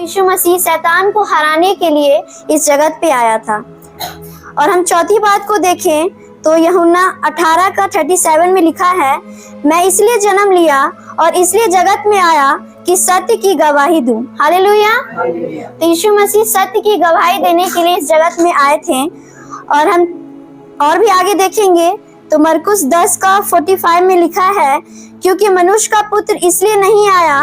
यीशु मसीह शैतान को हराने के लिए इस जगत पे आया था। और हम चौथी बात को देखें तो यूहन्ना 18:37 में लिखा है, मैं इसलिए जन्म लिया और इसलिए जगत में आया कि सत्य की गवाही दूं। हालेलुया। तो यीशु मसीह सत्य की गवाही देने के लिए इस जगत में आए थे। और हम और भी आगे देखेंगे तो मरकुस 10:45 में लिखा है, क्योंकि मनुष्य का पुत्र इसलिए नहीं आया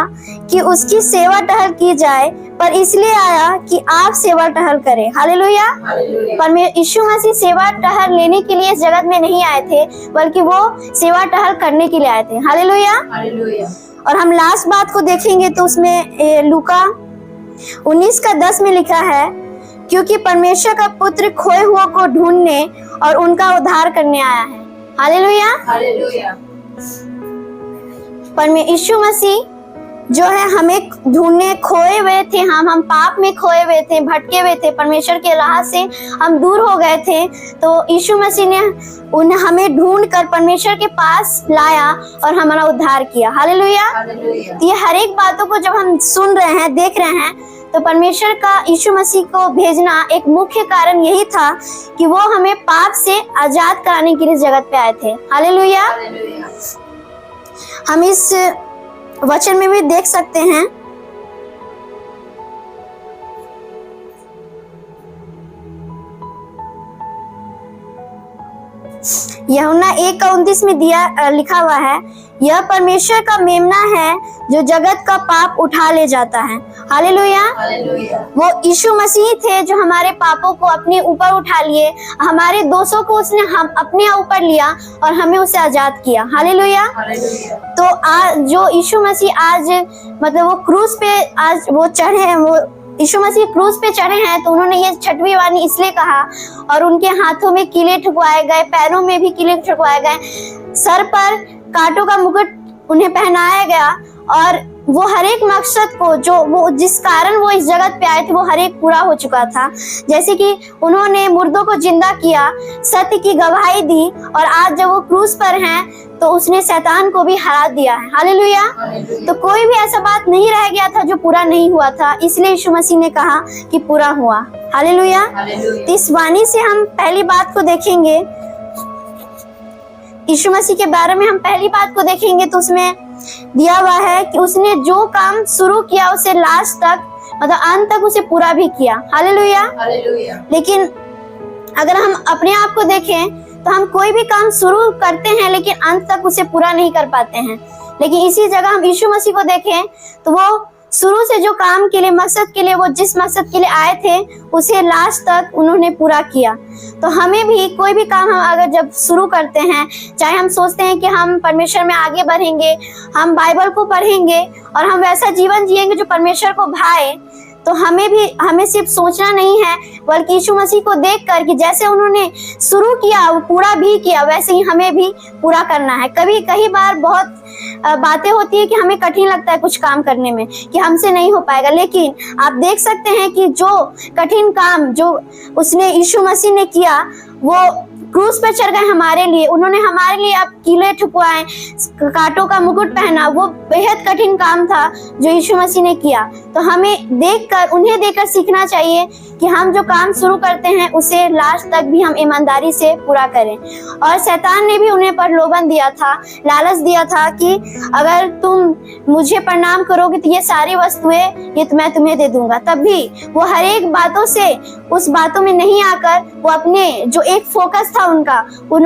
कि उसकी सेवा टहल की जाए, पर इसलिए आया कि आप सेवा टहल करें। हालेलुया। पर यीशु मसीह सेवा टहल लेने के लिए इस जगत में नहीं आए थे, बल्कि वो सेवा टहल करने के लिए आए थे। हालेलुया। और हम लास्ट बात को देखेंगे तो उसमें लूका 19:10 में लिखा है, क्योंकि परमेश्वर का पुत्र खोए हुआ को ढूंढने और उनका उद्धार करने आया है। हालेलुया। यीशु मसीह जो है हमें ढूंढने, खोए हुए थे हम पाप में खोए हुए थे, भटके हुए थे, परमेश्वर के राह से हम दूर हो गए थे। तो यीशु मसीह ने हमें ढूंढ कर परमेश्वर के पास लाया और हमारा उद्धार किया। हालेलुया। तो ये हर एक बातों को जब हम सुन रहे हैं, देख रहे हैं, तो परमेश्वर का यीशु मसीह को भेजना एक मुख्य कारण यही था कि वो हमें पाप से आजाद कराने के लिए जगत पे आए थे। हालेलुया। हम इस वचन में भी देख सकते हैं, यूहन्ना 1:29 में लिखा हुआ है, यह परमेश्वर का मेमना है जो जगत का पाप उठा ले जाता है। हालेलुया। वो यीशु मसीह थे जो हमारे पापों को अपने ऊपर उठा लिए, हमारे दोषों को उसने हम अपने ऊपर लिया और हमें उसे आजाद किया। हालेलुया। तो आज जो यीशु मसीह आज मतलब वो क्रूस पे आज वो चढ़े हैं, वो यीशु मसीह क्रूस पे चढ़े हैं, तो उन्होंने ये छठवीं वाणी इसलिए कहा, और उनके हाथों में कीले ठुकवाए गए, पैरों में भी कीले ठुकवाए गए, सर पर कांटों का मुकुट उन्हें पहनाया गया, और वो हर एक मकसद को जो वो जिस कारण वो इस जगत पे आए थे वो हर एक पूरा हो चुका था। जैसे कि उन्होंने मुर्दों को जिंदा किया, सत्य की गवाही दी, और आज जब वो क्रूस पर हैं तो उसने शैतान को भी हरा दिया है। हालेलुया। तो कोई भी ऐसा बात नहीं रह गया था जो पूरा नहीं हुआ था, इसलिए यीशु मसीह ने कहा कि पूरा हुआ। हालेलुया। तो इस वाणी से हम पहली बात को देखेंगे, यीशु मसीह के बारे में हम पहली बात को देखेंगे तो उसमें दिया हुआ है कि उसने जो काम शुरू किया उसे लास्ट तक मतलब अंत तक उसे पूरा भी किया। हालेलुया। लेकिन अगर हम अपने आप को देखें तो हम कोई भी काम शुरू करते हैं लेकिन अंत तक उसे पूरा नहीं कर पाते हैं। लेकिन इसी जगह हम यीशु मसीह को देखें तो वो शुरू से जो काम के लिए, मकसद के लिए, वो जिस मकसद के लिए आए थे उसे लास्ट तक उन्होंने पूरा किया। तो हमें भी कोई भी काम हम अगर जब शुरू करते हैं, चाहे हम सोचते हैं कि हम परमेश्वर में आगे बढ़ेंगे, हम बाइबल को पढ़ेंगे और हम वैसा जीवन जिएंगे जो परमेश्वर को भाए, तो हमें सिर्फ सोचना नहीं है, बल्कि यीशु मसीह को देखकर कि जैसे उन्होंने शुरू किया वो पूरा भी किया, वैसे ही हमें भी पूरा करना है। कई बार बहुत बातें होती है कि हमें कठिन लगता है कुछ काम करने में कि हमसे नहीं हो पाएगा, लेकिन आप देख सकते हैं कि जो कठिन काम जो उसने यीशु मसीह ने किया, वो क्रूस पर चढ़ गए हमारे लिए, उन्होंने हमारे लिए आप कीले ठुकवाए, कांटों का मुकुट पहना, वो बेहद कठिन काम था जो यीशु मसीह ने किया। तो हमें उन्हें देखकर सीखना चाहिए कि हम जो काम शुरू करते हैं उसे लास्ट तक भी हम ईमानदारी से पूरा करें। और शैतान ने भी उन्हें प्रलोभन दिया था, लालच दिया था कि अगर तुम मुझे प्रणाम करोगे तो ये सारी वस्तुएं ये मैं तुम्हें दे दूंगा। तब भी वो हर एक बातों से उस बातों में नहीं आकर वो अपने जो एक फोकस था उनका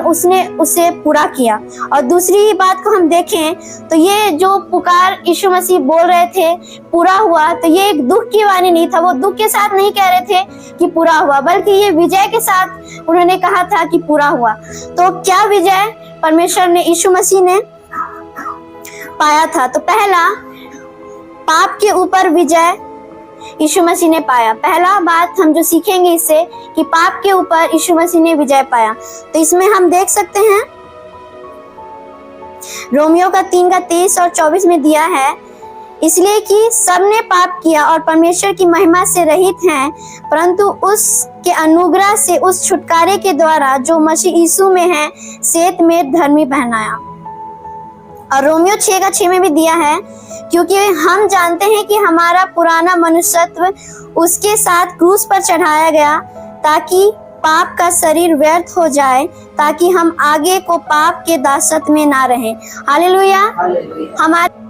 उसने उसे पूरा किया। और दूसरी बात को हम देखें तो ये जो पुकार यीशु मसीह बोल रहे थे पूरा हुआ, तो ये एक दुख की वाणी नहीं था, वो दुख के साथ नहीं कह रहे थे कि पूरा हुआ, बल्कि ये विजय के साथ उन्होंने कहा था कि पूरा हुआ। तो क्या विजय परमेश्वर ने यीशु मसीह ने पाया था? तो पहला, पाप के ऊपर विजय यीशु मसीह ने पाया। पहला बात हम जो सीखेंगे इससे कि पाप के ऊपर यीशु मसीह ने विजय पाया। तो इसमें हम देख सकते हैं रोमियो का 3:23 और 24 में दिया है, इसलिए कि सबने पाप किया और परमेश्वर की महिमा से रहित हैं, परंतु उसके अनुग्रह से उस छुटकारे के द्वारा जो मसीह यीशु में है सेत में धर्मी बहनाया। और रोमियो 6:6 में भी दिया है, क्योंकि हम जानते हैं कि हमारा पुराना मनुष्यत्व उसके साथ क्रूस पर चढ़ाया गया ताकि पाप का शरीर व्यर्थ हो जाए, ताकि हम आगे को पाप के दासत्व में ना रहें। हालेलुया। हमारे